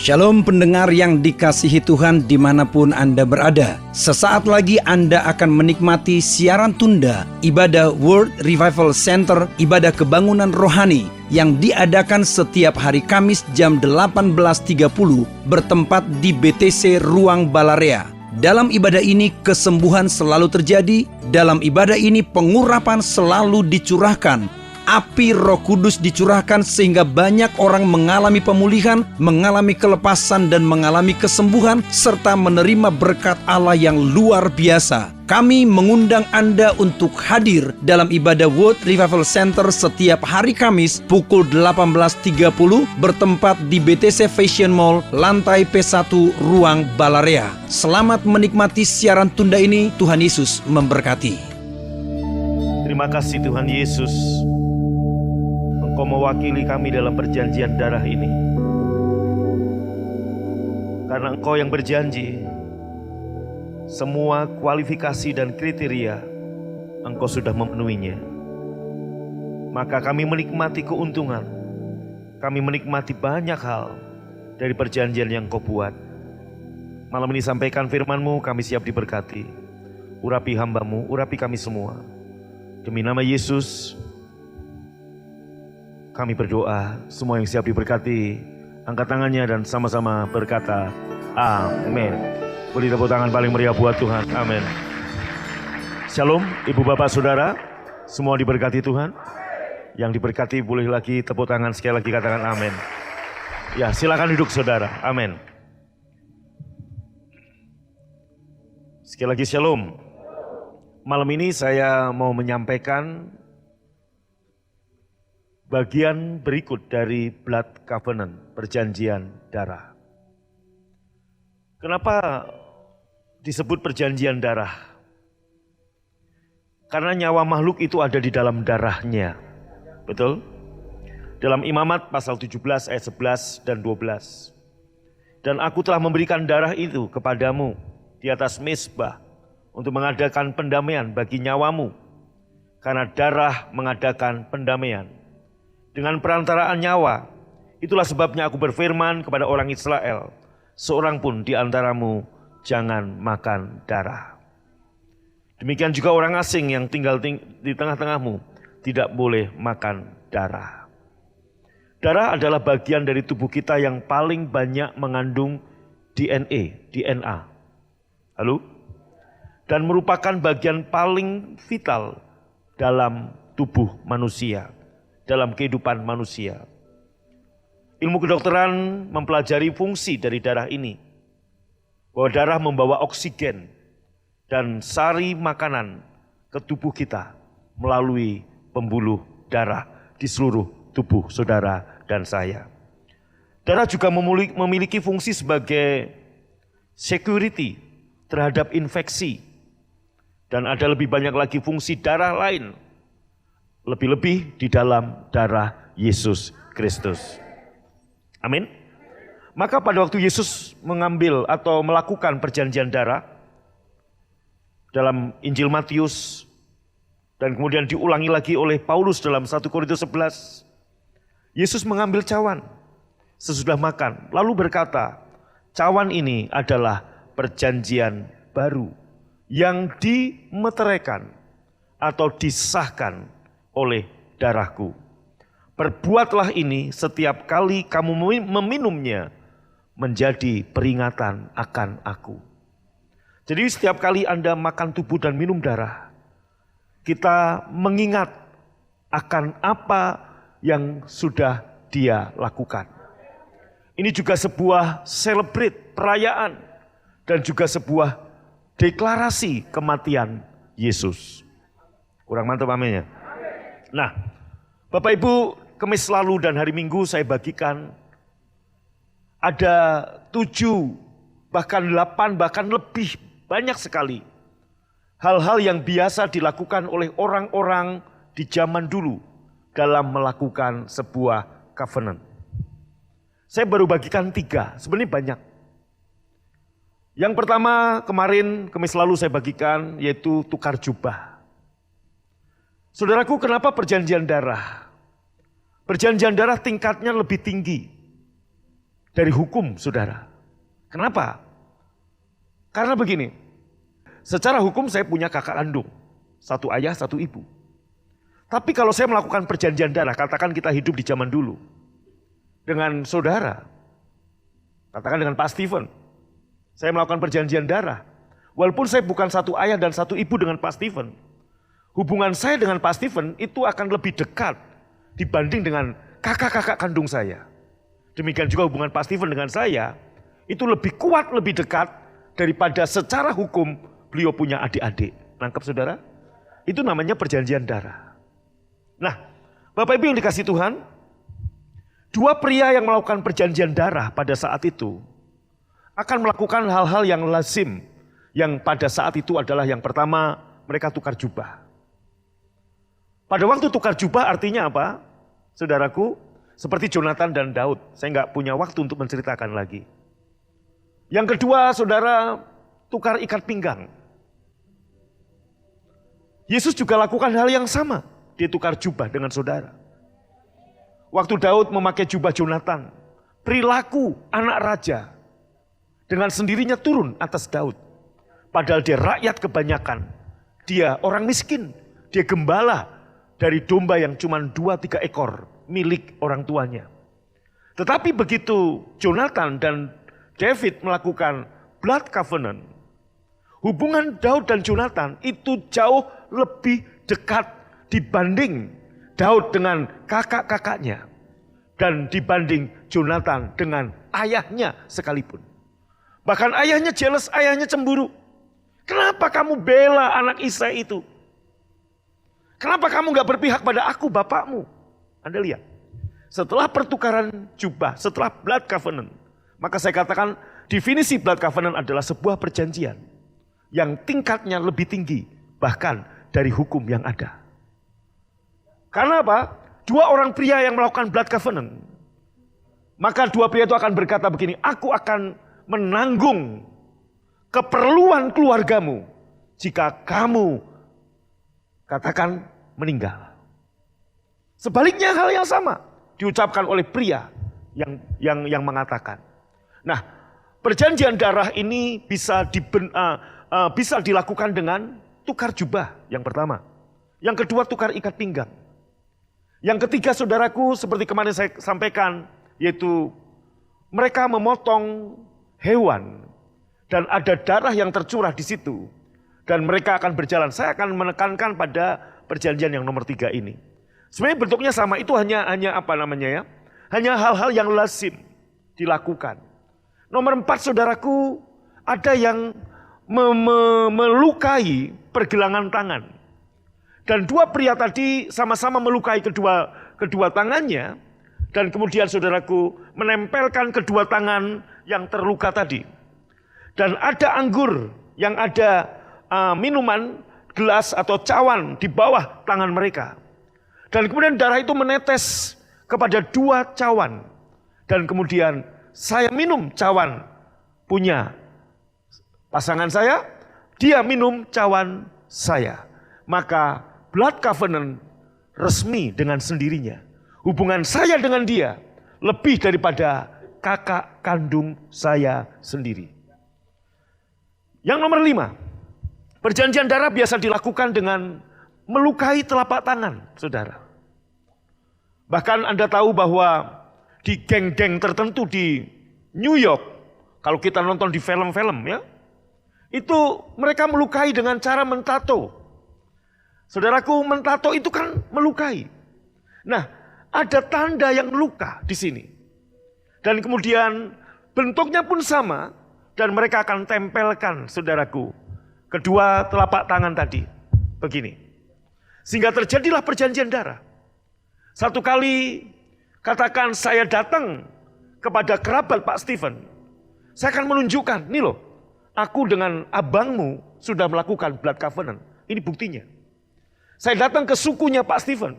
Shalom pendengar yang dikasihi Tuhan dimanapun Anda berada. Sesaat lagi Anda akan menikmati siaran tunda ibadah World Revival Center, ibadah kebangunan rohani yang diadakan setiap hari Kamis jam 18.30 bertempat di BTC Ruang Balarea. Dalam ibadah ini kesembuhan selalu terjadi, dalam ibadah ini pengurapan selalu dicurahkan. Api Roh Kudus dicurahkan sehingga banyak orang mengalami pemulihan, mengalami kelepasan dan mengalami kesembuhan serta menerima berkat Allah yang luar biasa. Kami mengundang Anda untuk hadir dalam ibadah World Revival Center setiap hari Kamis pukul 18.30 bertempat di BTC Fashion Mall, lantai P1 Ruang Balarea. Selamat menikmati siaran tunda ini. Tuhan Yesus memberkati. Terima kasih Tuhan Yesus. Engkau mewakili kami dalam perjanjian darah ini. Karena Engkau yang berjanji, semua kualifikasi dan kriteria Engkau sudah memenuhinya. Maka kami menikmati keuntungan, kami menikmati banyak hal dari perjanjian yang Engkau buat. Malam ini sampaikan firman-Mu, kami siap diberkati. Urapi hamba-Mu, urapi kami semua. Demi nama Yesus, kami berdoa, semua yang siap diberkati, angkat tangannya dan sama-sama berkata, amin. Beri tepuk tangan paling meriah buat Tuhan, amin. Shalom, ibu bapak saudara, semua diberkati Tuhan. Yang diberkati boleh lagi tepuk tangan, sekali lagi katakan amin. Ya, silakan duduk saudara, amin. Sekali lagi shalom. Malam ini saya mau menyampaikan bagian berikut dari Blood Covenant, perjanjian darah. Kenapa disebut perjanjian darah? Karena nyawa makhluk itu ada di dalam darahnya. Betul? Dalam Imamat pasal 17 ayat 11 dan 12. Dan aku telah memberikan darah itu kepadamu di atas mezbah untuk mengadakan pendamaian bagi nyawamu. Karena darah mengadakan pendamaian. Dengan perantaraan nyawa, itulah sebabnya aku berfirman kepada orang Israel, seorang pun di antaramu jangan makan darah. Demikian juga orang asing yang tinggal di tengah-tengahmu tidak boleh makan darah. Darah adalah bagian dari tubuh kita yang paling banyak mengandung DNA. Halo? Dan merupakan bagian paling vital dalam tubuh manusia. Dalam kehidupan manusia. Ilmu kedokteran mempelajari fungsi dari darah ini. Bahwa darah membawa oksigen dan sari makanan ke tubuh kita melalui pembuluh darah di seluruh tubuh saudara dan saya. Darah juga memiliki fungsi sebagai security terhadap infeksi. Dan ada lebih banyak lagi fungsi darah lain. Lebih-lebih di dalam darah Yesus Kristus. Amin. Maka pada waktu Yesus mengambil atau melakukan perjanjian darah dalam Injil Matius dan kemudian diulangi lagi oleh Paulus dalam 1 Korintus 11, Yesus mengambil cawan sesudah makan lalu berkata, cawan ini adalah perjanjian baru yang dimeteraikan atau disahkan oleh darahku. Perbuatlah ini setiap kali kamu meminumnya menjadi peringatan akan aku. Jadi setiap kali Anda makan tubuh dan minum darah, kita mengingat akan apa yang sudah Dia lakukan. Ini juga sebuah celebrate, perayaan, dan juga sebuah deklarasi kematian Yesus. Kurang mantap aminnya. Nah, Bapak Ibu, Kamis lalu dan hari Minggu saya bagikan ada 7, bahkan 8, bahkan lebih banyak sekali hal-hal yang biasa dilakukan oleh orang-orang di zaman dulu dalam melakukan sebuah covenant. Saya baru bagikan 3, sebenarnya banyak. Yang pertama kemarin, Kamis lalu saya bagikan yaitu tukar jubah. Saudaraku, kenapa perjanjian darah? Perjanjian darah tingkatnya lebih tinggi dari hukum, saudara. Kenapa? Karena begini, secara hukum saya punya kakak kandung, satu ayah, satu ibu. Tapi kalau saya melakukan perjanjian darah, katakan kita hidup di zaman dulu, dengan saudara, katakan dengan Pak Steven, saya melakukan perjanjian darah. Walaupun saya bukan satu ayah dan satu ibu dengan Pak Steven, hubungan saya dengan Pak Steven itu akan lebih dekat dibanding dengan kakak-kakak kandung saya. Demikian juga hubungan Pak Steven dengan saya, itu lebih kuat, lebih dekat daripada secara hukum beliau punya adik-adik. Nangkep saudara? Itu namanya perjanjian darah. Nah, Bapak Ibu yang dikasih Tuhan, dua pria yang melakukan perjanjian darah pada saat itu akan melakukan hal-hal yang lazim, yang pada saat itu adalah yang pertama, mereka tukar jubah. Pada waktu tukar jubah artinya apa? Saudaraku, seperti Jonathan dan Daud, saya nggak punya waktu untuk menceritakan lagi. Yang kedua, saudara, tukar ikat pinggang. Yesus juga lakukan hal yang sama, dia tukar jubah dengan saudara. Waktu Daud memakai jubah Jonathan, perilaku anak raja dengan sendirinya turun atas Daud. Padahal dia rakyat kebanyakan, dia orang miskin, dia gembala dari domba yang cuma 2-3 ekor milik orang tuanya. Tetapi begitu Jonathan dan David melakukan blood covenant, hubungan Daud dan Jonathan itu jauh lebih dekat dibanding Daud dengan kakak-kakaknya dan dibanding Jonathan dengan ayahnya sekalipun. Bahkan ayahnya jealous, ayahnya cemburu. Kenapa kamu bela anak Isai itu? Kenapa kamu gak berpihak pada aku, bapakmu? Anda lihat, setelah pertukaran jubah, setelah blood covenant, maka saya katakan definisi blood covenant adalah sebuah perjanjian yang tingkatnya lebih tinggi bahkan dari hukum yang ada. Karena apa? Dua orang pria yang melakukan blood covenant, maka dua pria itu akan berkata begini, aku akan menanggung keperluan keluargamu jika kamu katakan meninggal. Sebaliknya hal yang sama diucapkan oleh pria yang mengatakan. Nah, perjanjian darah ini bisa dilakukan dengan tukar jubah yang pertama. Yang kedua tukar ikat pinggang. Yang ketiga saudaraku seperti kemarin saya sampaikan, yaitu mereka memotong hewan dan ada darah yang tercurah di situ. Dan mereka akan berjalan. Saya akan menekankan pada perjanjian yang nomor 3 ini. Sebenarnya bentuknya sama, itu hanya apa namanya ya? Hanya hal-hal yang lazim dilakukan. Nomor 4 saudaraku, ada yang melukai pergelangan tangan. Dan dua pria tadi sama-sama melukai kedua tangannya. Dan kemudian saudaraku menempelkan kedua tangan yang terluka tadi. Dan ada anggur yang ada minuman, gelas atau cawan di bawah tangan mereka. Dan kemudian darah itu menetes kepada dua cawan. Dan kemudian saya minum cawan punya pasangan saya, dia minum cawan saya. Maka blood covenant resmi dengan sendirinya. Hubungan saya dengan dia lebih daripada kakak kandung saya sendiri. Yang nomor 5, perjanjian darah biasa dilakukan dengan melukai telapak tangan, saudara. Bahkan Anda tahu bahwa di geng-geng tertentu di New York, kalau kita nonton di film-film ya, itu mereka melukai dengan cara mentato. Saudaraku, mentato itu kan melukai. Nah, ada tanda yang luka di sini. Dan kemudian bentuknya pun sama dan mereka akan tempelkan, saudaraku, kedua telapak tangan tadi. Begini. Sehingga terjadilah perjanjian darah. Satu kali katakan saya datang kepada kerabat Pak Steven. Saya akan menunjukkan, nih loh, aku dengan abangmu sudah melakukan blood covenant. Ini buktinya. Saya datang ke sukunya Pak Steven.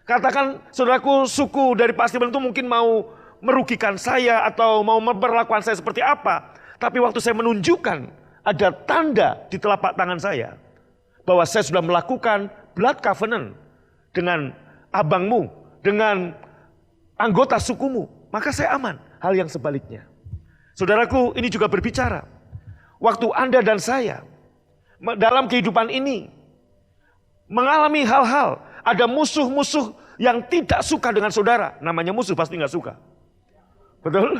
Katakan, saudaraku, suku dari Pak Steven itu mungkin mau merugikan saya atau mau memperlakukan saya seperti apa. Tapi waktu saya menunjukkan ada tanda di telapak tangan saya bahwa saya sudah melakukan blood covenant dengan abangmu, dengan anggota sukumu, maka saya aman. hal yang sebaliknya. Saudaraku, ini juga berbicara. Waktu Anda dan saya dalam kehidupan ini mengalami hal-hal, ada musuh-musuh yang tidak suka dengan saudara. Namanya musuh pasti nggak suka. Betul?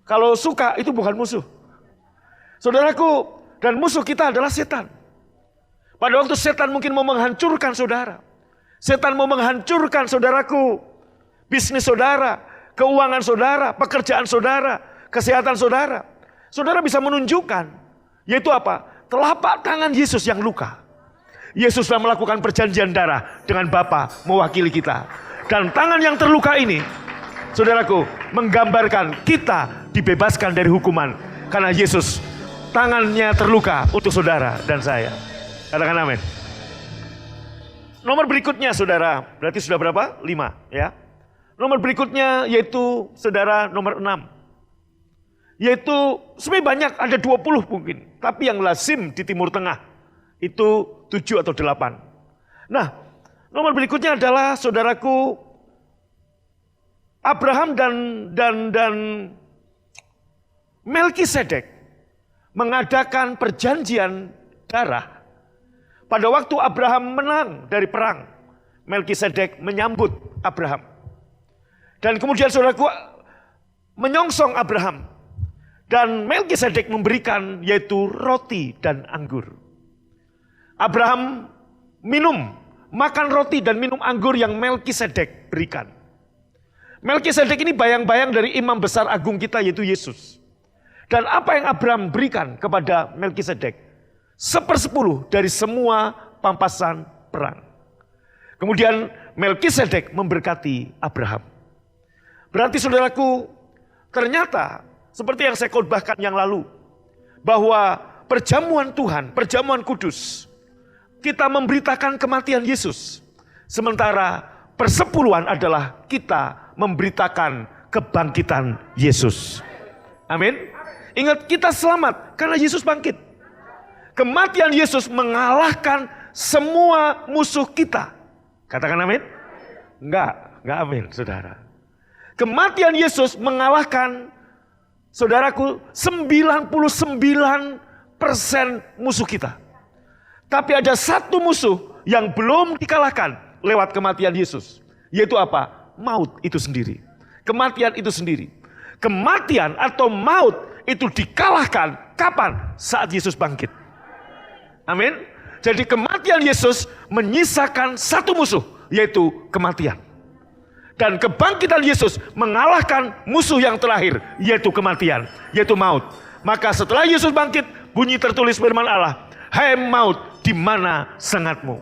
Kalau suka itu bukan musuh. Saudaraku, dan musuh kita adalah setan. Pada waktu setan mungkin mau menghancurkan saudara. Setan mau menghancurkan saudaraku, bisnis saudara, keuangan saudara, pekerjaan saudara, kesehatan saudara. Saudara bisa menunjukkan, yaitu apa? Telapak tangan Yesus yang luka. Yesus sudah melakukan perjanjian darah dengan Bapa mewakili kita. Dan tangan yang terluka ini, saudaraku, menggambarkan kita dibebaskan dari hukuman. Karena Yesus tangannya terluka untuk saudara dan saya. Katakan amin. Nomor berikutnya saudara, berarti sudah berapa? 5 ya. Nomor berikutnya yaitu saudara nomor 6. Yaitu sebenarnya banyak, ada 20 mungkin. Tapi yang lazim di Timur Tengah itu 7 atau 8. Nah, nomor berikutnya adalah saudaraku Abraham dan Melkisedek mengadakan perjanjian darah. Pada waktu Abraham menang dari perang, Melkisedek menyambut Abraham. Dan kemudian saudaraku menyongsong Abraham. Dan Melkisedek memberikan yaitu roti dan anggur. Abraham makan roti dan minum anggur yang Melkisedek berikan. Melkisedek ini bayang-bayang dari imam besar agung kita yaitu Yesus. Dan apa yang Abraham berikan kepada Melkisedek? 1/10 dari semua pampasan perang. Kemudian Melkisedek memberkati Abraham. Berarti saudaraku, ternyata seperti yang saya khotbahkan yang lalu, bahwa perjamuan Tuhan, perjamuan kudus, kita memberitakan kematian Yesus. Sementara persepuluhan adalah kita memberitakan kebangkitan Yesus. Amin. Ingat, kita selamat karena Yesus bangkit. Kematian Yesus mengalahkan semua musuh kita. Katakan amin. Enggak amin saudara. Kematian Yesus mengalahkan, saudaraku, 99% musuh kita. Tapi ada satu musuh yang belum dikalahkan lewat kematian Yesus. Yaitu apa? Maut itu sendiri. Kematian itu sendiri. Kematian atau maut itu dikalahkan kapan? Saat Yesus bangkit. Amin. Jadi kematian Yesus menyisakan satu musuh, yaitu kematian. Dan kebangkitan Yesus mengalahkan musuh yang terakhir, yaitu kematian, yaitu maut. Maka setelah Yesus bangkit, bunyi tertulis firman Allah, "Hai maut, di mana sengatmu?"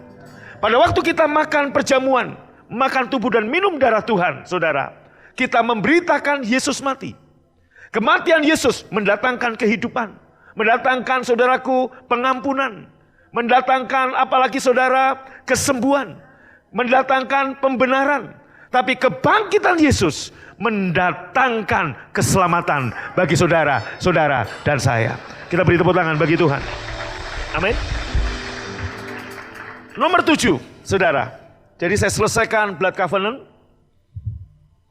Pada waktu kita makan perjamuan, makan tubuh dan minum darah Tuhan, saudara, kita memberitakan Yesus mati. Kematian Yesus mendatangkan kehidupan, mendatangkan saudaraku pengampunan, mendatangkan apalagi saudara kesembuhan, mendatangkan pembenaran. Tapi kebangkitan Yesus mendatangkan keselamatan bagi saudara, dan saya. Kita beri tepuk tangan bagi Tuhan. Amin. Nomor 7, saudara. Jadi saya selesaikan Blood Covenant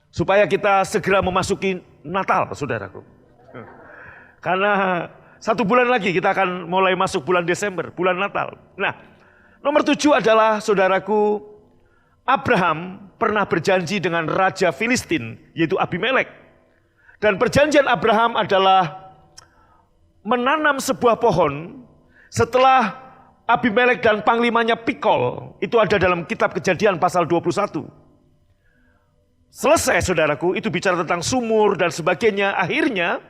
supaya kita segera memasuki Natal, saudaraku. Karena 1 bulan lagi kita akan mulai masuk bulan Desember, bulan Natal. Nah, nomor 7 adalah saudaraku, Abraham pernah berjanji dengan Raja Filistin, yaitu Abimelek. Dan perjanjian Abraham adalah menanam sebuah pohon setelah Abimelek dan panglimanya Pikol. Itu ada dalam kitab Kejadian pasal 21. Selesai saudaraku, itu bicara tentang sumur dan sebagainya. Akhirnya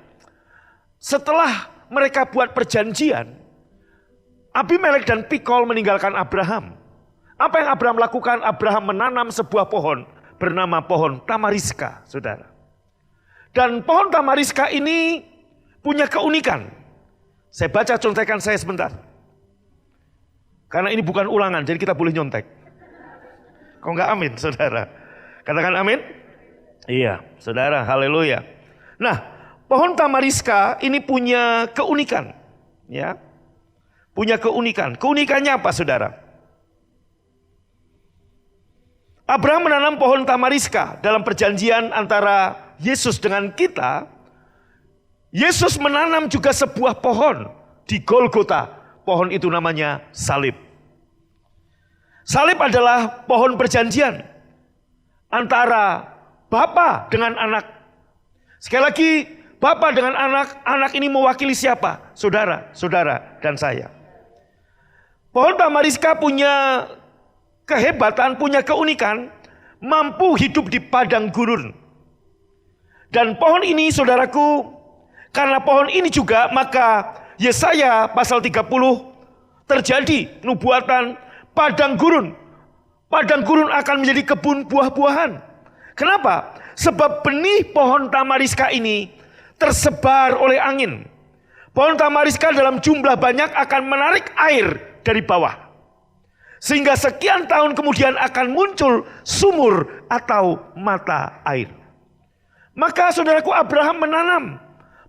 setelah mereka buat perjanjian, Abimelek dan Pikol meninggalkan Abraham. Apa yang Abraham lakukan? Abraham menanam sebuah pohon bernama pohon Tamariska, saudara. Dan pohon Tamariska ini punya keunikan. Saya baca contekan saya sebentar. Karena ini bukan ulangan, jadi kita boleh nyontek. Kok enggak amin, saudara? Katakan amin. Iya, saudara, haleluya. Nah, pohon Tamariska ini punya keunikan. Ya, punya keunikan. Keunikannya apa, saudara? Abraham menanam pohon tamariska dalam perjanjian antara Yesus dengan kita. Yesus menanam juga sebuah pohon di Golgota. Pohon itu namanya salib. Salib adalah pohon perjanjian antara Bapa dengan anak. Sekali lagi, Bapa dengan anak. Anak ini mewakili siapa? Saudara, saudara, dan saya. Pohon tamariska punya kehebatan, punya keunikan, mampu hidup di padang gurun. Dan pohon ini, saudaraku, karena pohon ini juga, maka Yesaya pasal 30 terjadi nubuatan padang gurun. Padang gurun akan menjadi kebun buah-buahan. Kenapa? Sebab benih pohon tamariska ini tersebar oleh angin. Pohon tamariska dalam jumlah banyak akan menarik air dari bawah. Sehingga sekian tahun kemudian akan muncul sumur atau mata air. Maka saudaraku, Abraham menanam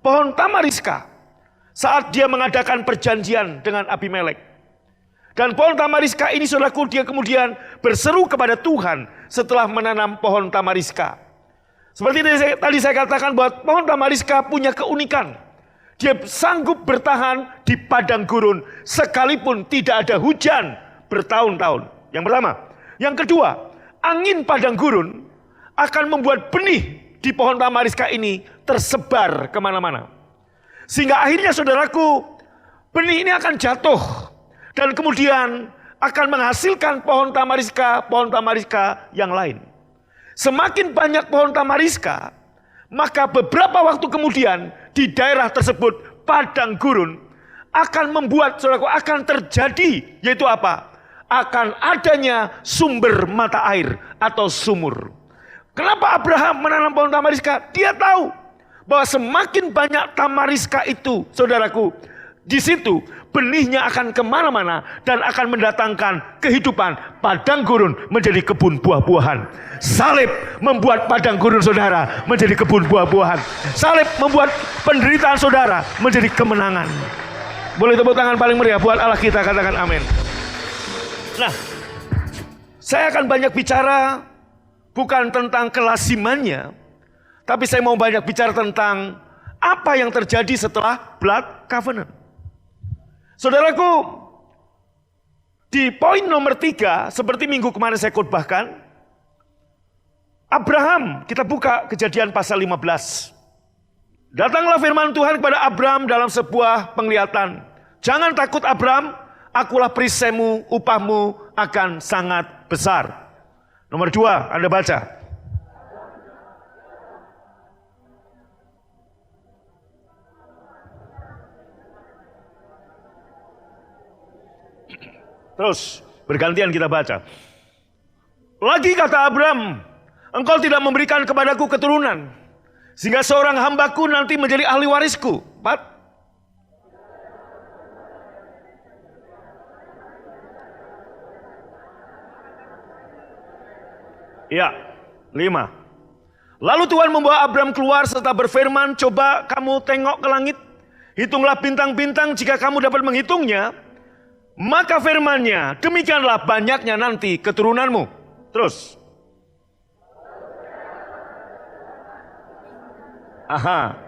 pohon tamariska saat dia mengadakan perjanjian dengan Abimelek. Dan pohon tamariska ini, saudaraku, dia kemudian berseru kepada Tuhan setelah menanam pohon tamariska. Seperti tadi saya katakan bahwa pohon tamariska punya keunikan. Dia sanggup bertahan di padang gurun sekalipun tidak ada hujan bertahun-tahun. Yang pertama. Yang kedua, angin padang gurun akan membuat benih di pohon tamariska ini tersebar kemana-mana. Sehingga akhirnya, saudaraku, benih ini akan jatuh dan kemudian akan menghasilkan pohon tamariska yang lain. Semakin banyak pohon tamariska, maka beberapa waktu kemudian di daerah tersebut padang gurun akan membuat, saudaraku, akan terjadi, yaitu apa? Akan adanya sumber mata air atau sumur. Kenapa Abraham menanam pohon tamariska? Dia tahu bahwa semakin banyak tamariska itu, saudaraku, di situ benihnya akan kemana-mana dan akan mendatangkan kehidupan. Padang gurun menjadi kebun buah-buahan. Salib membuat padang gurun, saudara, menjadi kebun buah-buahan. Salib membuat penderitaan saudara menjadi kemenangan. Boleh tepuk tangan paling meriah buat Allah kita, katakan amin. Nah, saya akan banyak bicara bukan tentang kelasimannya, tapi saya mau banyak bicara tentang apa yang terjadi setelah blood covenant. Saudaraku, di poin nomor 3, seperti minggu kemarin saya khotbahkan, Abraham, kita buka Kejadian pasal 15. Datanglah firman Tuhan kepada Abraham dalam sebuah penglihatan. Jangan takut Abraham, akulah perisaimu, upahmu akan sangat besar. Nomor 2, Anda baca. Terus bergantian kita baca. Lagi kata Abraham, engkau tidak memberikan kepadaku keturunan, sehingga seorang hambaku nanti menjadi ahli warisku. 4. Ya, 5. Lalu Tuhan membawa Abraham keluar serta berfirman, coba kamu tengok ke langit, hitunglah bintang-bintang, jika kamu dapat menghitungnya, maka firman-Nya, demikianlah banyaknya nanti keturunanmu. Terus. Aha.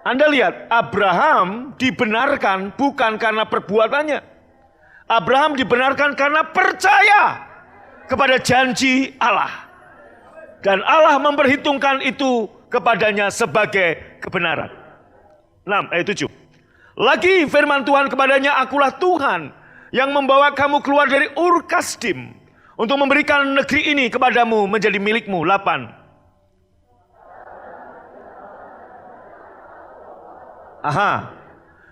Anda lihat, Abraham dibenarkan bukan karena perbuatannya. Abraham dibenarkan karena percaya kepada janji Allah. Dan Allah memperhitungkan itu kepadanya sebagai kebenaran. 7. Lagi firman Tuhan kepadanya, akulah Tuhan yang membawa kamu keluar dari Ur Kasdim untuk memberikan negeri ini kepadamu menjadi milikmu. 8. Aha.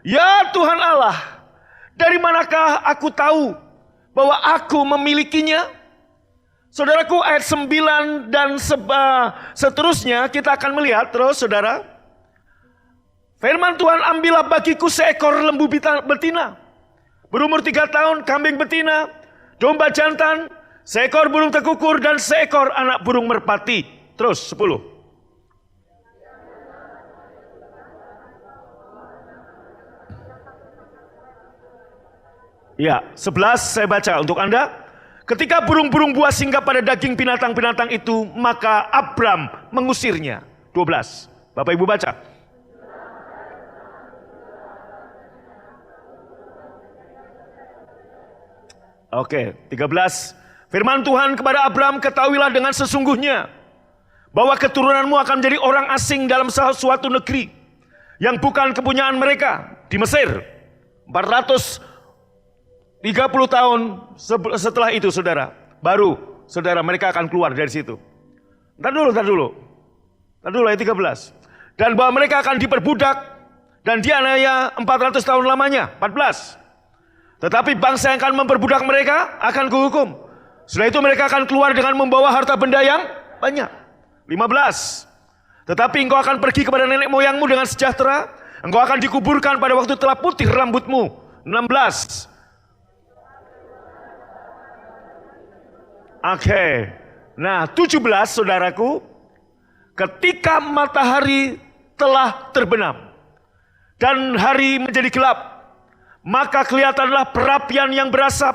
Ya Tuhan Allah, dari manakah aku tahu bahwa aku memilikinya? Saudaraku, ayat 9 dan seterusnya kita akan melihat terus, saudara. Firman Tuhan, ambillah bagiku seekor lembu betina, berumur 3 tahun, kambing betina, domba jantan, seekor burung tekukur, dan seekor anak burung merpati. Terus 10. Ya, 11 saya baca untuk Anda. Ketika burung-burung buas singgah pada daging binatang-binatang itu, maka Abram mengusirnya. 12. Bapak Ibu baca. Oke, 13. Firman Tuhan kepada Abram, ketahuilah dengan sesungguhnya bahwa keturunanmu akan menjadi orang asing dalam suatu negeri yang bukan kepunyaan mereka di Mesir. 430 tahun setelah itu, saudara, baru saudara mereka akan keluar dari situ. Ntar dulu ayat 13. Dan bahwa mereka akan diperbudak dan dianiaya 400 tahun lamanya. 14. Tetapi bangsa yang akan memperbudak mereka akan kuhukum. Setelah itu mereka akan keluar dengan membawa harta benda yang banyak. 15. Tetapi engkau akan pergi kepada nenek moyangmu dengan sejahtera. Engkau akan dikuburkan pada waktu telah putih rambutmu. 16. Oke. Nah, 17 saudaraku, ketika matahari telah terbenam dan hari menjadi gelap, maka kelihatanlah perapian yang berasap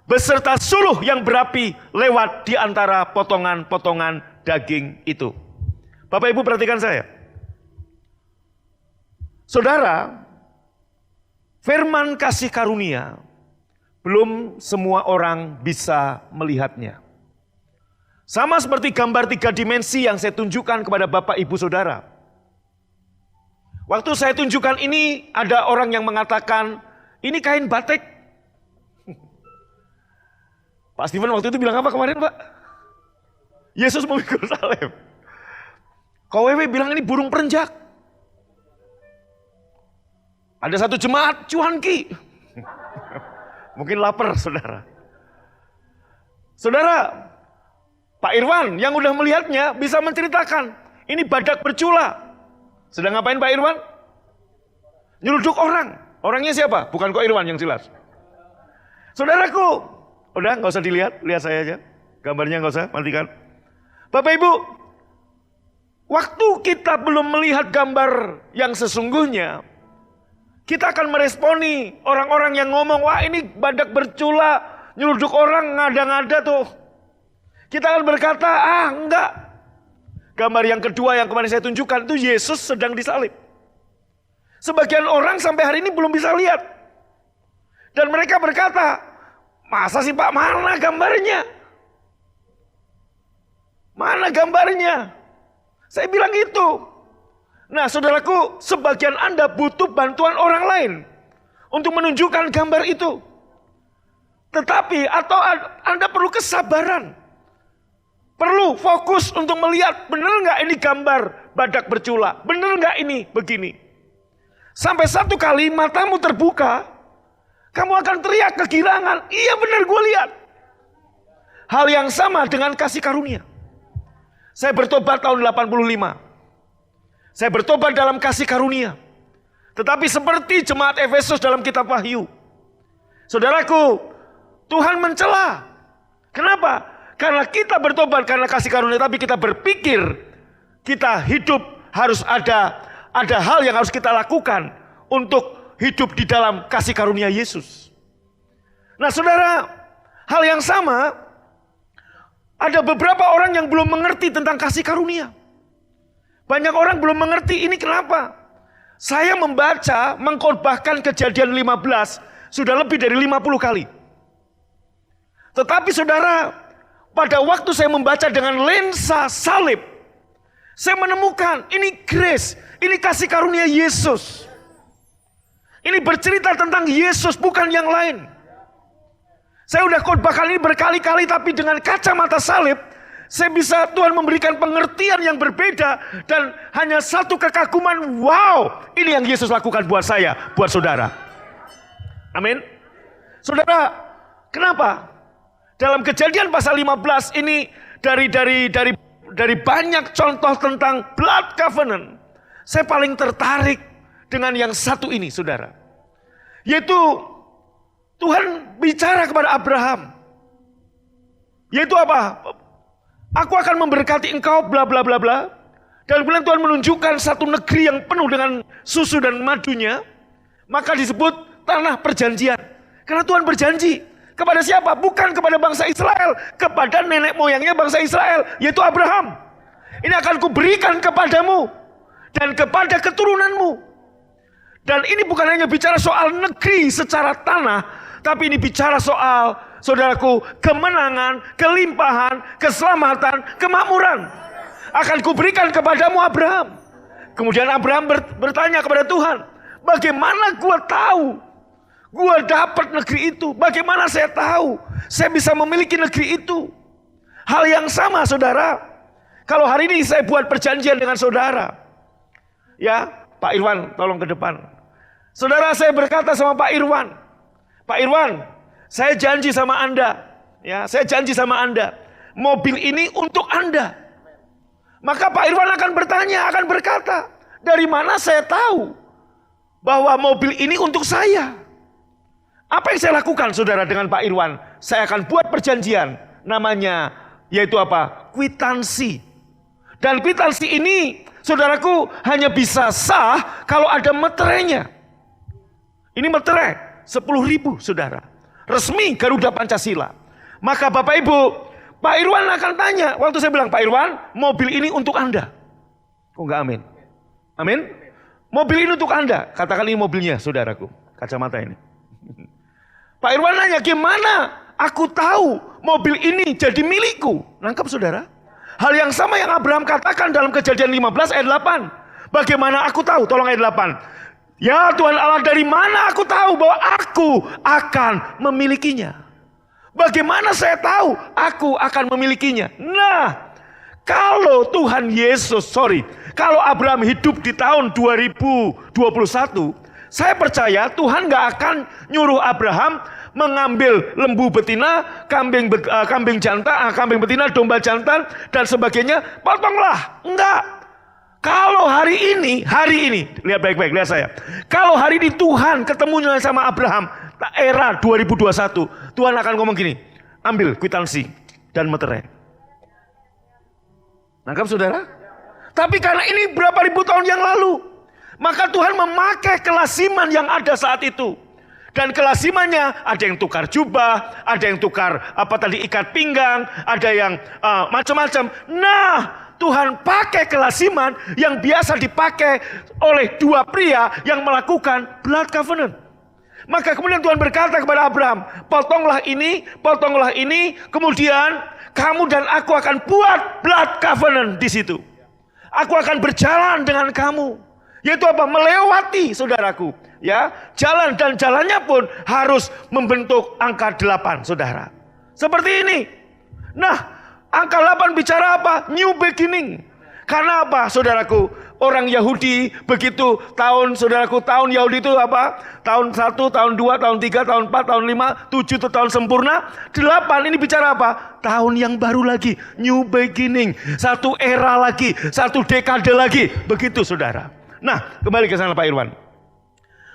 beserta suluh yang berapi lewat di antara potongan-potongan daging itu. Bapak Ibu perhatikan saya. Saudara, firman kasih karunia belum semua orang bisa melihatnya. Sama seperti gambar 3 dimensi yang saya tunjukkan kepada Bapak Ibu Saudara. Waktu saya tunjukkan ini, ada orang yang mengatakan, ini kain batik. Pak Steven waktu itu bilang apa kemarin, Pak? Yesus memikul salib. KWW bilang ini burung perenjak. Ada satu jemaat cuanki. Mungkin lapar, saudara. Saudara, Pak Irwan yang udah melihatnya bisa menceritakan, ini badak bercula. Sedang ngapain Pak Irwan? Nyeluduk orang. Orangnya siapa? Bukan Ko Irwan yang jelas. Saudaraku, udah nggak usah dilihat, lihat saya aja. Gambarnya nggak usah, matikan. Bapak Ibu, waktu kita belum melihat gambar yang sesungguhnya, kita akan meresponi orang-orang yang ngomong, wah ini badak bercula, nyeluduk orang, ngada-ngada tuh. Kita akan berkata, enggak. Gambar yang kedua yang kemarin saya tunjukkan itu Yesus sedang disalib. Sebagian orang sampai hari ini belum bisa lihat. Dan mereka berkata, masa sih Pak, mana gambarnya? Mana gambarnya? Saya bilang gitu. Nah saudaraku, sebagian Anda butuh bantuan orang lain untuk menunjukkan gambar itu. Tetapi atau Anda perlu kesabaran. Perlu fokus untuk melihat, benar nggak ini gambar badak bercula? Benar nggak ini begini? Sampai satu kali matamu terbuka, kamu akan teriak kegirangan, iya benar gue lihat. Hal yang sama dengan kasih karunia. Saya bertobat tahun 85. Saya bertobat dalam kasih karunia. Tetapi seperti jemaat Efesus dalam kitab Wahyu. Saudaraku, Tuhan mencela. Kenapa? Karena kita bertobat karena kasih karunia, tapi kita berpikir kita hidup harus ada hal yang harus kita lakukan untuk hidup di dalam kasih karunia Yesus. Nah saudara, hal yang sama, ada beberapa orang yang belum mengerti tentang kasih karunia. Banyak orang belum mengerti ini kenapa. Saya membaca, mengkhotbahkan Kejadian 15 sudah lebih dari 50 kali. Tetapi saudara, pada waktu saya membaca dengan lensa salib, saya menemukan ini grace, ini kasih karunia Yesus. Ini bercerita tentang Yesus, bukan yang lain. Saya udah khotbahkan ini berkali-kali, tapi dengan kacamata salib, saya bisa Tuhan memberikan pengertian yang berbeda dan hanya satu kekaguman, wow, ini yang Yesus lakukan buat saya, buat saudara. Amin. Saudara, kenapa? Dalam Kejadian pasal 15 ini dari banyak contoh tentang blood covenant, saya paling tertarik dengan yang satu ini, saudara. Yaitu Tuhan bicara kepada Abraham. Yaitu apa? Aku akan memberkati engkau bla bla bla bla. Dan kemudian Tuhan menunjukkan satu negeri yang penuh dengan susu dan madunya. Maka disebut tanah perjanjian. Karena Tuhan berjanji, Kepada siapa? Bukan kepada bangsa Israel, kepada nenek moyangnya bangsa Israel, yaitu Abraham. Ini akan kuberikan kepadamu dan kepada keturunanmu. Dan ini bukan hanya bicara soal negeri secara tanah, tapi ini bicara soal, saudaraku, kemenangan, kelimpahan, keselamatan, kemakmuran. Akan kuberikan kepadamu Abraham. Kemudian Abraham bertanya kepada Tuhan, bagaimana gua tahu gua dapat negeri itu? Bagaimana saya tahu saya bisa memiliki negeri itu? Hal yang sama, saudara. Kalau hari ini saya buat perjanjian dengan saudara, ya, Pak Irwan, tolong ke depan. Saudara, saya berkata sama Pak Irwan, saya janji sama Anda, ya, saya janji sama Anda, mobil ini untuk Anda. Maka Pak Irwan akan bertanya, akan berkata, dari mana saya tahu bahwa mobil ini untuk saya? Apa yang saya lakukan, saudara, dengan Pak Irwan? Saya akan buat perjanjian, namanya yaitu apa? Kwitansi. Dan kwitansi ini, saudaraku, hanya bisa sah kalau ada meterainya. Ini meterai 10.000, saudara. Resmi Garuda Pancasila. Maka Bapak Ibu, Pak Irwan akan tanya, waktu saya bilang, Pak Irwan, mobil ini untuk Anda. Kok enggak amin? Amin? Mobil ini untuk Anda. Katakan ini mobilnya, saudaraku. Kacamata ini. Pak Irwan nanya, gimana aku tahu mobil ini jadi milikku? Nangkap, saudara? Hal yang sama yang Abraham katakan dalam Kejadian 15 ayat 8. Bagaimana aku tahu? Tolong ayat 8. Ya Tuhan Allah, dari mana aku tahu bahwa aku akan memilikinya? Bagaimana saya tahu aku akan memilikinya? Nah, kalau kalau Abraham hidup di tahun 2021, saya percaya Tuhan gak akan nyuruh Abraham mengambil lembu betina, kambing betina, domba jantan, dan sebagainya, potonglah. Enggak. Kalau hari ini, lihat baik-baik, lihat saya. Kalau hari ini Tuhan ketemu sama Abraham, era 2021, Tuhan akan ngomong gini, ambil kwitansi dan meterai. Nangkap, saudara? Tapi karena ini berapa ribu tahun yang lalu, maka Tuhan memakai kelasiman yang ada saat itu. Dan kelasimannya ada yang tukar jubah, ada yang tukar ikat pinggang, ada yang macam-macam. Nah, Tuhan pakai kelasiman yang biasa dipakai oleh dua pria yang melakukan blood covenant. Maka kemudian Tuhan berkata kepada Abraham, potonglah ini, kemudian kamu dan aku akan buat blood covenant di situ. Aku akan berjalan dengan kamu. Yaitu apa? Melewati, saudaraku. Ya, jalan, dan jalannya pun harus membentuk angka 8, saudara. Seperti ini. Nah, angka 8 bicara apa? New beginning. Karena apa, saudaraku? Orang Yahudi begitu tahun Yahudi itu apa? Tahun 1, tahun 2, tahun 3, tahun 4, tahun 5, 7 itu tahun sempurna. 8 ini bicara apa? Tahun yang baru lagi, new beginning. Satu era lagi, satu dekade lagi. Begitu, saudara. Nah, kembali ke sana Pak Irwan.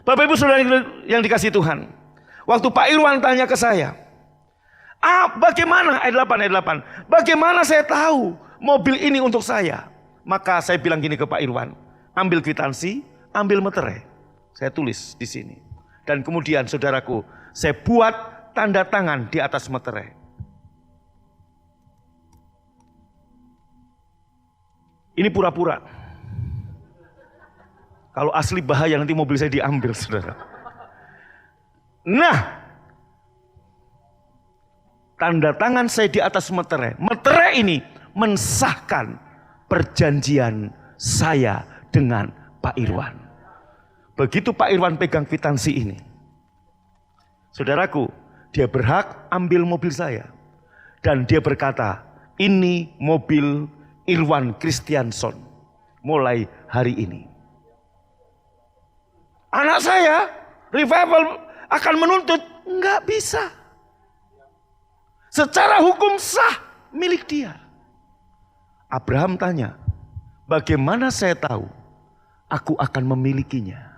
Bapak Ibu saudara yang dikasihi Tuhan. Waktu Pak Irwan tanya ke saya, bagaimana ayat 8, bagaimana saya tahu mobil ini untuk saya? Maka saya bilang gini ke Pak Irwan, ambil kwitansi, ambil meterai. Saya tulis di sini. Dan kemudian saudaraku, saya buat tanda tangan di atas meterai. Ini pura-pura. Kalau asli bahaya, nanti mobil saya diambil, saudara. Nah, tanda tangan saya di atas meterai. Meterai ini mensahkan perjanjian saya dengan Pak Irwan. Begitu Pak Irwan pegang kwitansi ini, saudaraku, dia berhak ambil mobil saya. Dan dia berkata, ini mobil Irwan Kristianson mulai hari ini. Anak saya, revival akan menuntut, enggak bisa. Secara hukum sah milik dia. Abraham tanya, bagaimana saya tahu aku akan memilikinya?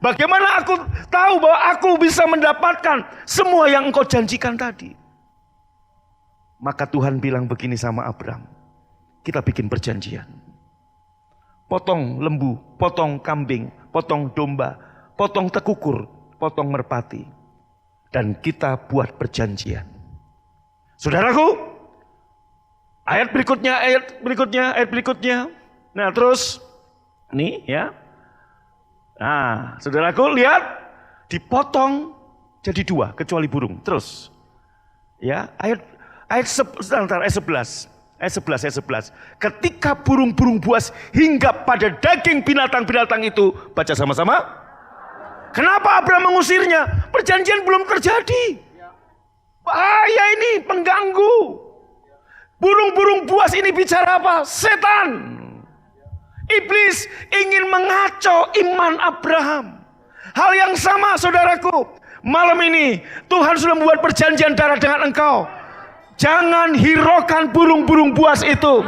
Bagaimana aku tahu bahwa aku bisa mendapatkan semua yang engkau janjikan tadi? Maka Tuhan bilang begini sama Abraham, kita bikin perjanjian. Potong lembu, potong kambing, potong domba, potong tekukur, potong merpati. dan kita buat perjanjian. Saudaraku, ayat berikutnya. Nah terus, nih ya. Nah saudaraku lihat, dipotong jadi 2 kecuali burung. Terus, ya ayat 11. Ayat 11. Ketika burung-burung buas hinggap pada daging binatang-binatang itu, baca sama-sama. Kenapa Abraham mengusirnya? Perjanjian belum terjadi. Bahaya ini, pengganggu. Burung-burung buas ini bicara apa? Setan. Iblis ingin mengaco iman Abraham. Hal yang sama saudaraku. Malam ini Tuhan sudah membuat perjanjian darah dengan engkau. Jangan hiraukan burung-burung buas itu.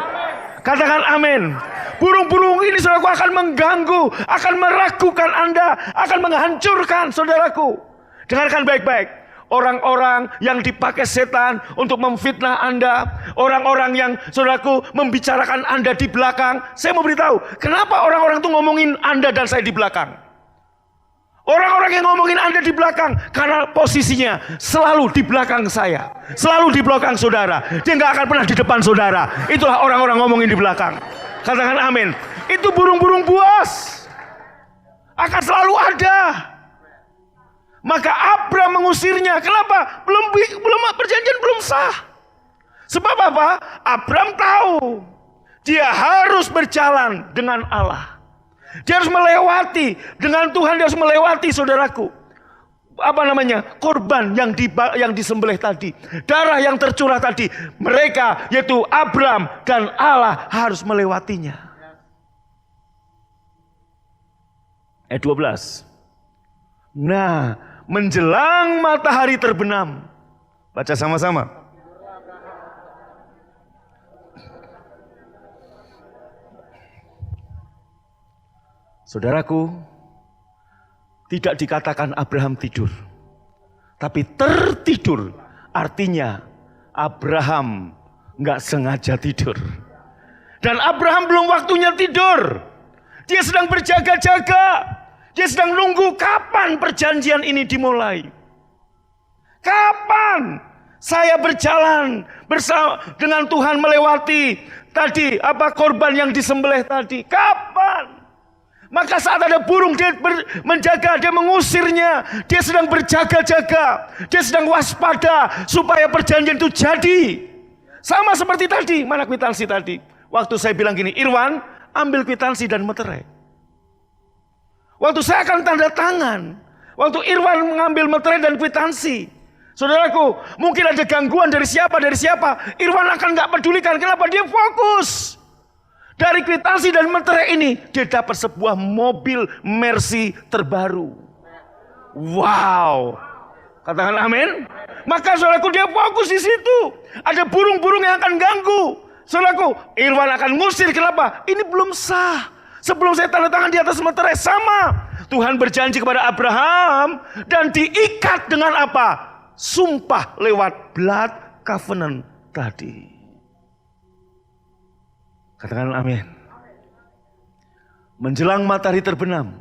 Katakan amin. Burung-burung ini saudaraku akan mengganggu, akan meragukan Anda, akan menghancurkan saudaraku. Dengarkan baik-baik. Orang-orang yang dipakai setan untuk memfitnah Anda, orang-orang yang saudaraku membicarakan Anda di belakang. Saya mau beritahu, kenapa orang-orang itu ngomongin Anda dan saya di belakang? Orang-orang yang ngomongin Anda di belakang karena posisinya selalu di belakang saya, selalu di belakang saudara. Dia nggak akan pernah di depan saudara. Itulah orang-orang ngomongin di belakang. Katakan amin. Itu burung-burung buas akan selalu ada. Maka Abraham mengusirnya. Kenapa? Belum perjanjian belum sah. Sebab apa? Abraham tahu dia harus berjalan dengan Allah. Dia harus melewati, dengan Tuhan dia harus melewati saudaraku. Korban yang disembelih tadi, darah yang tercurah tadi. Mereka yaitu Abraham dan Allah harus melewatinya. Ayat 12. Nah, menjelang matahari terbenam. Baca sama-sama. Saudaraku, tidak dikatakan Abraham tidur, tapi tertidur. Artinya Abraham nggak sengaja tidur. Dan Abraham belum waktunya tidur. Dia sedang berjaga-jaga. Dia sedang nunggu kapan perjanjian ini dimulai. Kapan saya berjalan bersama dengan Tuhan melewati tadi korban yang disembelih tadi. Kapan? Maka saat ada burung dia menjaga, dia mengusirnya. Dia sedang berjaga-jaga. Dia sedang waspada supaya perjanjian itu jadi. Sama seperti tadi, mana kwitansi tadi? Waktu saya bilang gini, Irwan, ambil kwitansi dan meterai. Waktu saya akan tanda tangan. Waktu Irwan mengambil meterai dan kwitansi. Saudaraku, mungkin ada gangguan dari siapa. Irwan akan gak pedulikan. Kenapa? Dia fokus. Dari kwitansi dan meterai ini, dia dapat sebuah mobil Mercy terbaru. Wow. Katakan amin. Maka saudaraku, dia fokus di situ. Ada burung-burung yang akan ganggu. Saudaraku, Irwan akan ngusir. Kenapa? Ini belum sah. Sebelum saya tanda tangan di atas meterai, sama. Tuhan berjanji kepada Abraham dan diikat dengan apa? Sumpah lewat blood covenant tadi. Katakan amin. Menjelang matahari terbenam,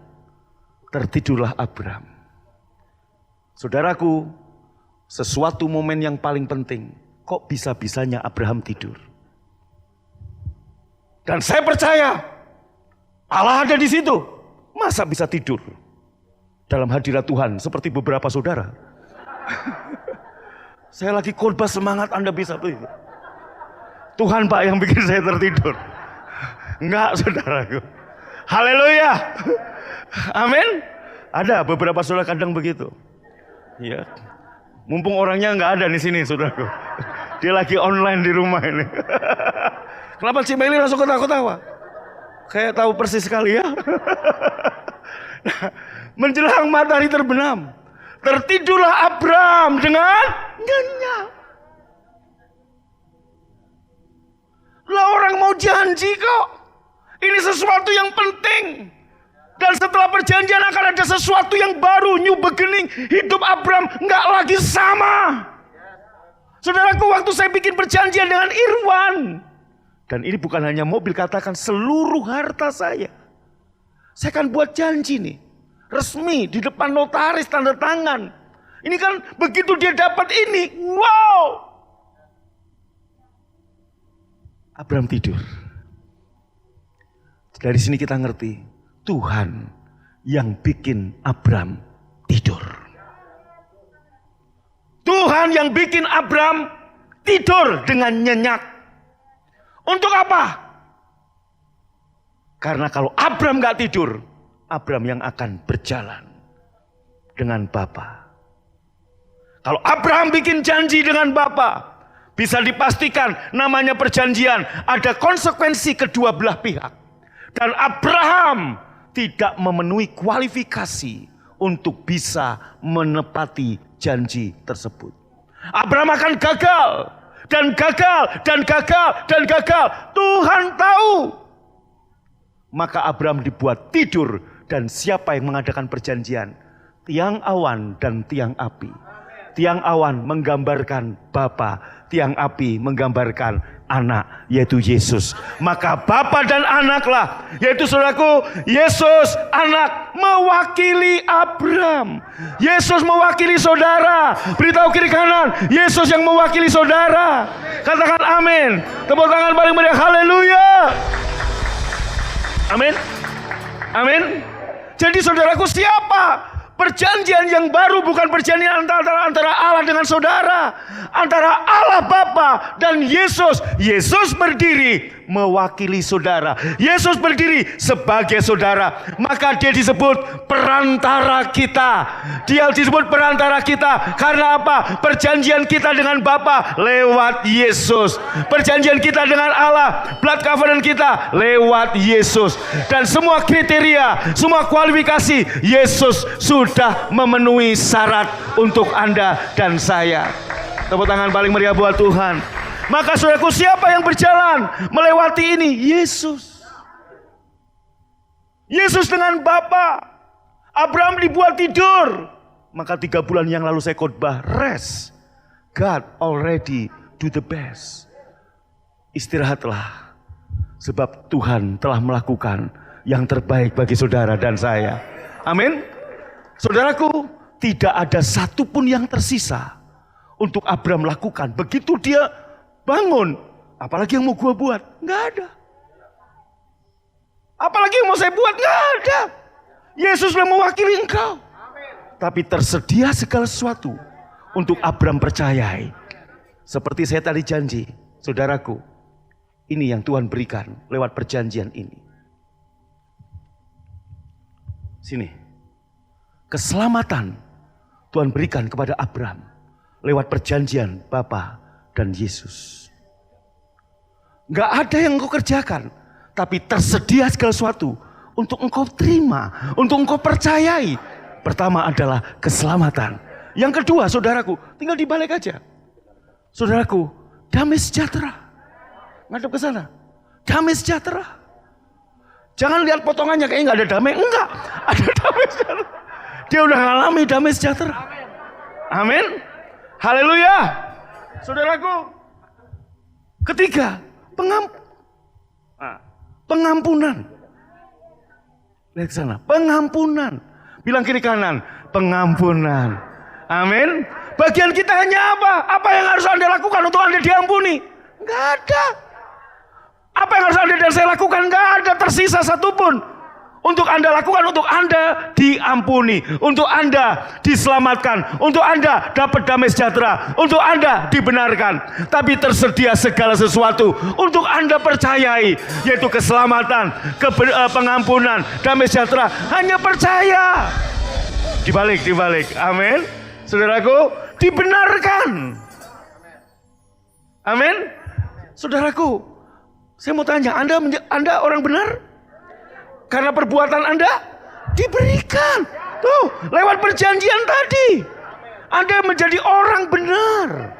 tertidurlah Abraham. Saudaraku, sesuatu momen yang paling penting. Kok bisa-bisanya Abraham tidur? Dan saya percaya Allah ada di situ. Masa bisa tidur dalam hadirat Tuhan seperti beberapa saudara? Saya lagi khotbah semangat, Anda bisa tidur. Tuhan Pak yang bikin saya tertidur. Enggak saudaraku. Haleluya. Amin. Ada beberapa saudara kadang begitu. Ya. Mumpung orangnya enggak ada di sini saudaraku. Dia lagi online di rumah ini. Kenapa Cik Meli langsung ketawa-ketawa? Kayak tahu persis sekali ya. Menjelang matahari terbenam, tertidurlah Abraham dengan nyenyak. Lah orang mau janji kok. Ini sesuatu yang penting. Dan setelah perjanjian akan ada sesuatu yang baru, new beginning. Hidup Abraham nggak lagi sama. Saudaraku, waktu saya bikin perjanjian dengan Irwan, dan ini bukan hanya mobil, katakan seluruh harta saya. Saya akan buat janji nih, resmi di depan notaris tanda tangan. Ini kan begitu dia dapat ini, wow. Abraham tidur. Dari sini kita ngerti, Tuhan yang bikin Abraham tidur. Tuhan yang bikin Abraham tidur dengan nyenyak. Untuk apa? Karena kalau Abraham gak tidur, Abraham yang akan berjalan dengan Bapa. Kalau Abraham bikin janji dengan Bapa, bisa dipastikan namanya perjanjian, ada konsekuensi kedua belah pihak. Dan Abraham tidak memenuhi kualifikasi untuk bisa menepati janji tersebut. Abraham akan gagal, dan gagal, dan gagal, dan gagal. Tuhan tahu. Maka Abraham dibuat tidur, dan siapa yang mengadakan perjanjian? Tiang awan dan tiang api. Tiang awan menggambarkan Bapa, tiang api menggambarkan anak, yaitu Yesus. Maka Bapa dan anaklah, yaitu saudaraku, Yesus anak mewakili Abraham. Yesus mewakili saudara. Beritahu kiri kanan, Yesus yang mewakili saudara. Katakan amin. Tepuk tangan paling meriah, haleluya. Amin. Amin. Jadi saudaraku, siapa? Perjanjian yang baru bukan perjanjian antara Allah dengan saudara, antara Allah Bapa dan Yesus. Yesus berdiri mewakili saudara. Yesus berdiri sebagai saudara. Maka dia disebut perantara kita. Dia disebut perantara kita. Karena apa? Perjanjian kita dengan Bapa lewat Yesus. Perjanjian kita dengan Allah, blood covenant kita lewat Yesus. Dan semua kriteria, semua kualifikasi, Yesus sudah memenuhi syarat untuk Anda dan saya. Tepuk tangan paling meriah buat Tuhan. Maka saudaraku, siapa yang berjalan melewati ini? Yesus. Yesus dengan Bapa. Abraham dibuat tidur. Maka 3 bulan yang lalu saya khotbah, rest. God already do the best. Istirahatlah. Sebab Tuhan telah melakukan yang terbaik bagi saudara dan saya. Amin. Saudaraku, tidak ada satupun yang tersisa untuk Abraham lakukan. Begitu dia bangun, apalagi yang mau gua buat? Nggak ada. Apalagi yang mau saya buat? Nggak ada. Yesus sudah mewakili engkau. Tapi tersedia segala sesuatu untuk Abraham percayai. Seperti saya tadi janji, saudaraku, ini yang Tuhan berikan lewat perjanjian ini. Sini. Keselamatan Tuhan berikan kepada Abraham lewat perjanjian Bapa dan Yesus. Gak ada yang engkau kerjakan, tapi tersedia segala sesuatu untuk engkau terima, untuk engkau percayai. Pertama adalah keselamatan. Yang kedua, saudaraku, tinggal dibalik aja. Saudaraku, damai sejahtera. Ngadep ke sana. Damai sejahtera. Jangan lihat potongannya kayaknya gak ada damai. Enggak, ada damai sejahtera. Dia udah ngalami damai sejahtera. Amin. Haleluya. Saudaraku, ketiga, pengampunan. Lihat ke sana, pengampunan. Bilang kiri kanan, pengampunan. Amin. Bagian kita hanya apa? Apa yang harus Anda lakukan untuk Anda diampuni? Enggak ada. Apa yang harus Anda dan saya lakukan? Enggak ada tersisa satupun. Untuk Anda lakukan, untuk Anda diampuni, untuk Anda diselamatkan, untuk Anda dapat damai sejahtera, untuk Anda dibenarkan. Tapi tersedia segala sesuatu untuk Anda percayai, yaitu keselamatan, pengampunan, damai sejahtera. Hanya percaya. Dibalik. Amin. Saudaraku, dibenarkan. Amin. Saudaraku, saya mau tanya, Anda orang benar? Karena perbuatan Anda diberikan. Tuh, lewat perjanjian tadi. Anda menjadi orang benar.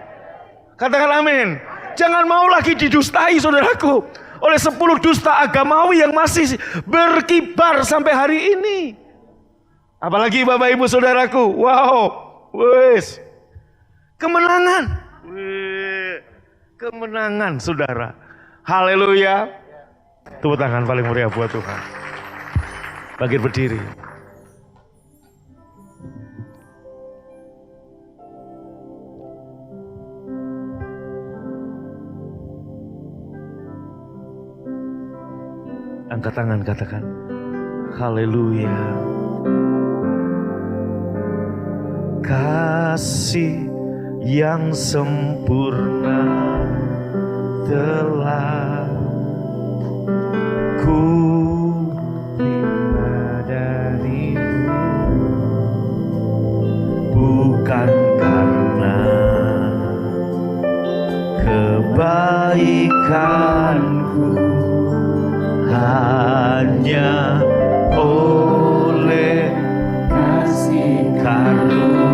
Katakan amin. Jangan mau lagi didustai, saudaraku, oleh 10 dusta agamawi yang masih berkibar sampai hari ini. Apalagi Bapak Ibu saudaraku. Wow. Wes. Kemenangan. Kemenangan, saudara. Haleluya. Tepuk tangan paling meriah buat Tuhan. Bangkit berdiri. Angkat tangan, katakan haleluya. Kasih yang sempurna telah ku terima darimu, bukan karena kebaikanku, hanya oleh kasih karuniamu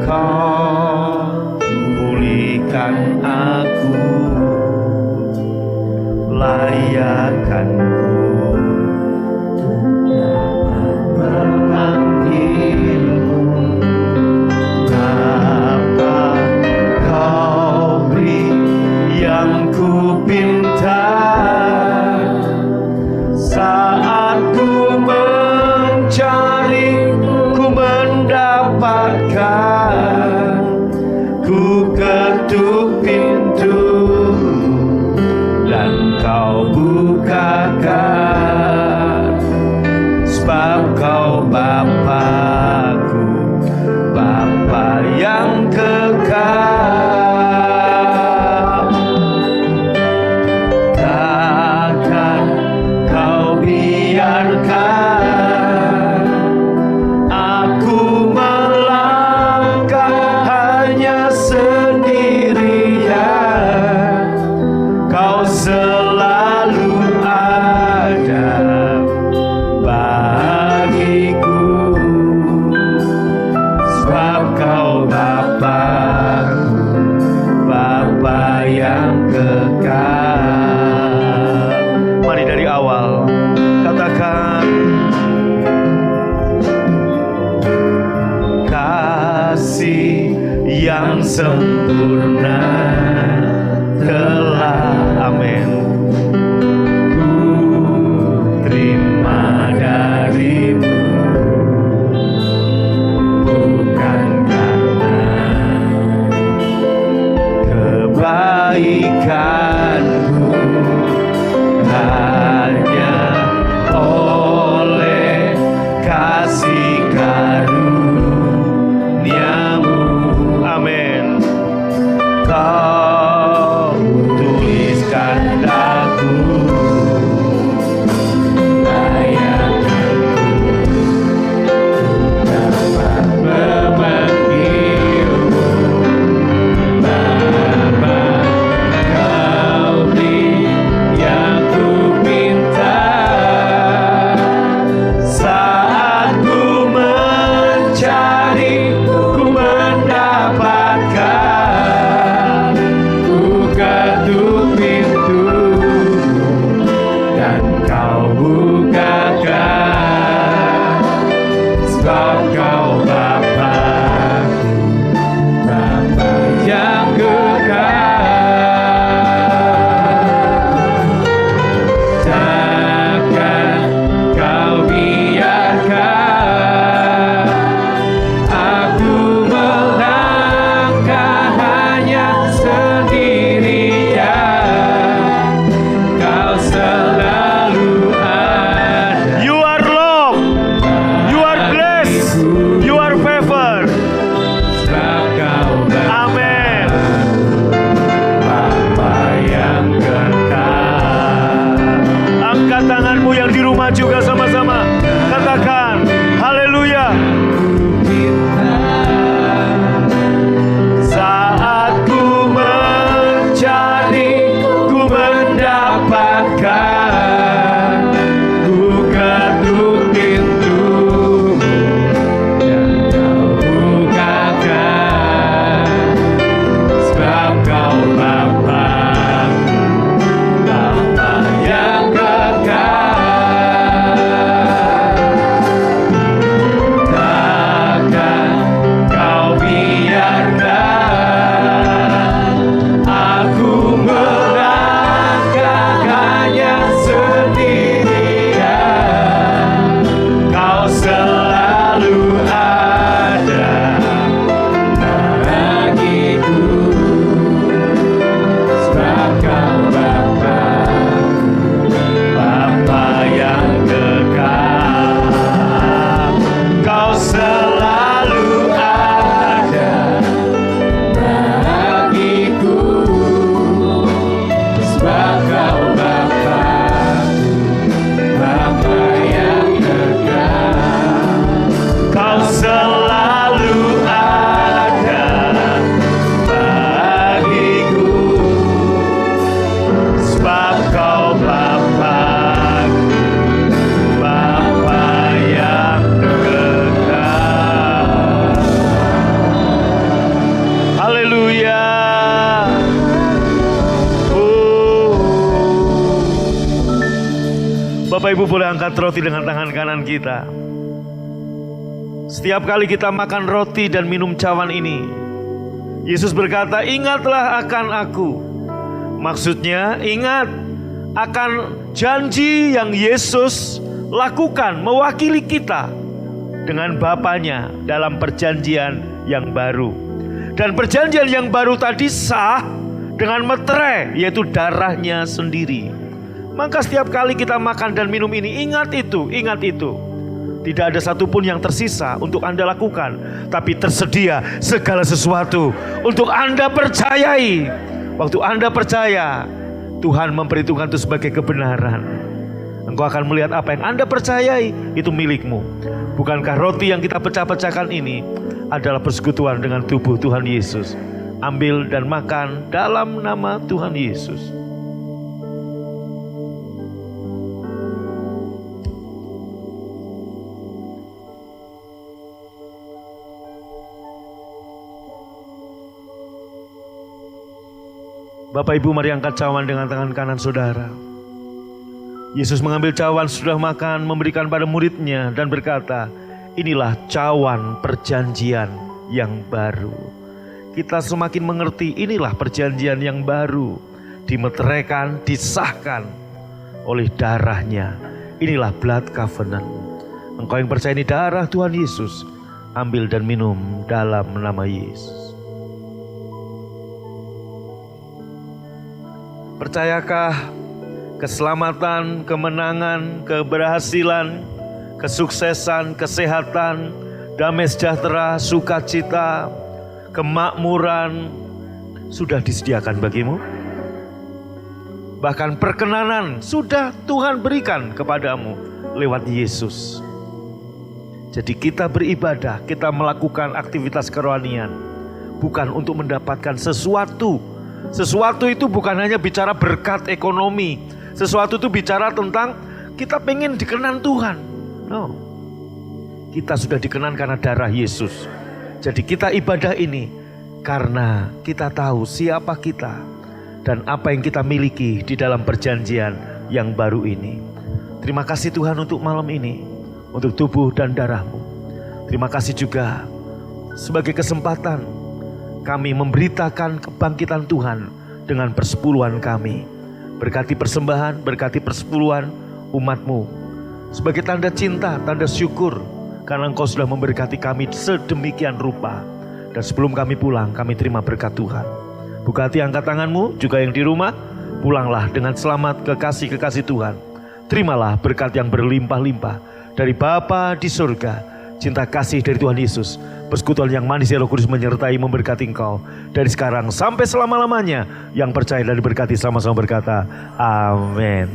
kau pulihkan aku, layakkanku memanggilmu. Apa kau beri yang ku pinta, saat ku mencari, ku mendapatkan, ku ketuk pintu dan kau bukakan, sebab kau Bapakku, Bapa yang kekal. Takkan kau biarkan aku melangkah hanya sendirian. Kau selalu ada bagiku, sebab kau Bapakku, Bapa yang kekal. Mari dari awal katakan kasih yang sempurna telah, amin, ku terima darimu, bukan karena kebaikanku, hanya oleh kasih karuniamu, amin, kau tuliskan daku, layakkanku dapat memanggilmu, Bapa Bapak Ibu boleh angkat roti dengan tangan kanan kita. Setiap kali kita makan roti dan minum cawan ini, Yesus berkata, ingatlah akan aku. Maksudnya ingat akan janji yang Yesus lakukan mewakili kita dengan Bapanya dalam perjanjian yang baru. Dan perjanjian yang baru tadi sah dengan meterai, yaitu darahnya sendiri. Maka setiap kali kita makan dan minum ini, ingat itu, ingat itu. Tidak ada satupun yang tersisa untuk Anda lakukan, tapi tersedia segala sesuatu untuk Anda percayai. Waktu Anda percaya, Tuhan memperhitungkan itu sebagai kebenaran. Engkau akan melihat apa yang Anda percayai itu milikmu. Bukankah roti yang kita pecah-pecahkan ini adalah persekutuan dengan tubuh Tuhan Yesus? Ambil dan makan dalam nama Tuhan Yesus. Bapak Ibu, mari angkat cawan dengan tangan kanan saudara. Yesus mengambil cawan sudah makan, memberikan pada muridnya dan berkata, inilah cawan perjanjian yang baru. Kita semakin mengerti inilah perjanjian yang baru, dimeteraikan, disahkan oleh darahnya. Inilah blood covenant. Engkau yang percaya ini darah Tuhan Yesus, ambil dan minum dalam nama Yesus. Percayakah keselamatan, kemenangan, keberhasilan, kesuksesan, kesehatan, damai sejahtera, sukacita, kemakmuran sudah disediakan bagimu? Bahkan perkenanan sudah Tuhan berikan kepadamu lewat Yesus. Jadi kita beribadah, kita melakukan aktivitas kerohanian bukan untuk mendapatkan sesuatu. Sesuatu itu bukan hanya bicara berkat ekonomi. Sesuatu itu bicara tentang kita pengen dikenan Tuhan. No. Kita sudah dikenan karena darah Yesus. Jadi kita ibadah ini karena kita tahu siapa kita dan apa yang kita miliki di dalam perjanjian yang baru ini. Terima kasih Tuhan untuk malam ini, untuk tubuh dan darah-Mu. Terima kasih juga sebagai kesempatan kami memberitakan kebangkitan Tuhan dengan persepuluhan kami. Berkati persembahan, berkati persepuluhan umat-Mu. Sebagai tanda cinta, tanda syukur, karena Engkau sudah memberkati kami sedemikian rupa. Dan sebelum kami pulang, kami terima berkat Tuhan. Buka hati, angkat tanganmu, juga yang di rumah, pulanglah dengan selamat kekasih-kekasih Tuhan. Terimalah berkat yang berlimpah-limpah dari Bapa di surga. Cinta kasih dari Tuhan Yesus, persekutuan yang manis Roh Kudus menyertai memberkati engkau dari sekarang sampai selama-lamanya. Yang percaya dan diberkati sama-sama berkata, amin.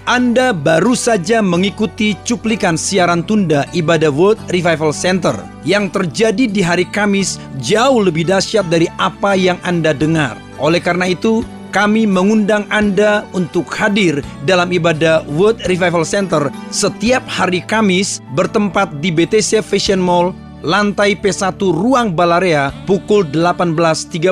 Anda baru saja mengikuti cuplikan siaran tunda ibadah World Revival Center yang terjadi di hari Kamis jauh lebih dahsyat dari apa yang Anda dengar. Oleh karena itu, kami mengundang Anda untuk hadir dalam ibadah World Revival Center setiap hari Kamis bertempat di BTC Fashion Mall, lantai P1 Ruang Balarea pukul 18.30.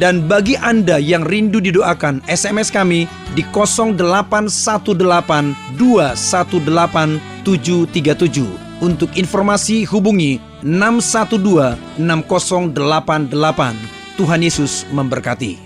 Dan bagi Anda yang rindu didoakan, SMS kami di 0818218737. Untuk informasi hubungi 6126088. Tuhan Yesus memberkati.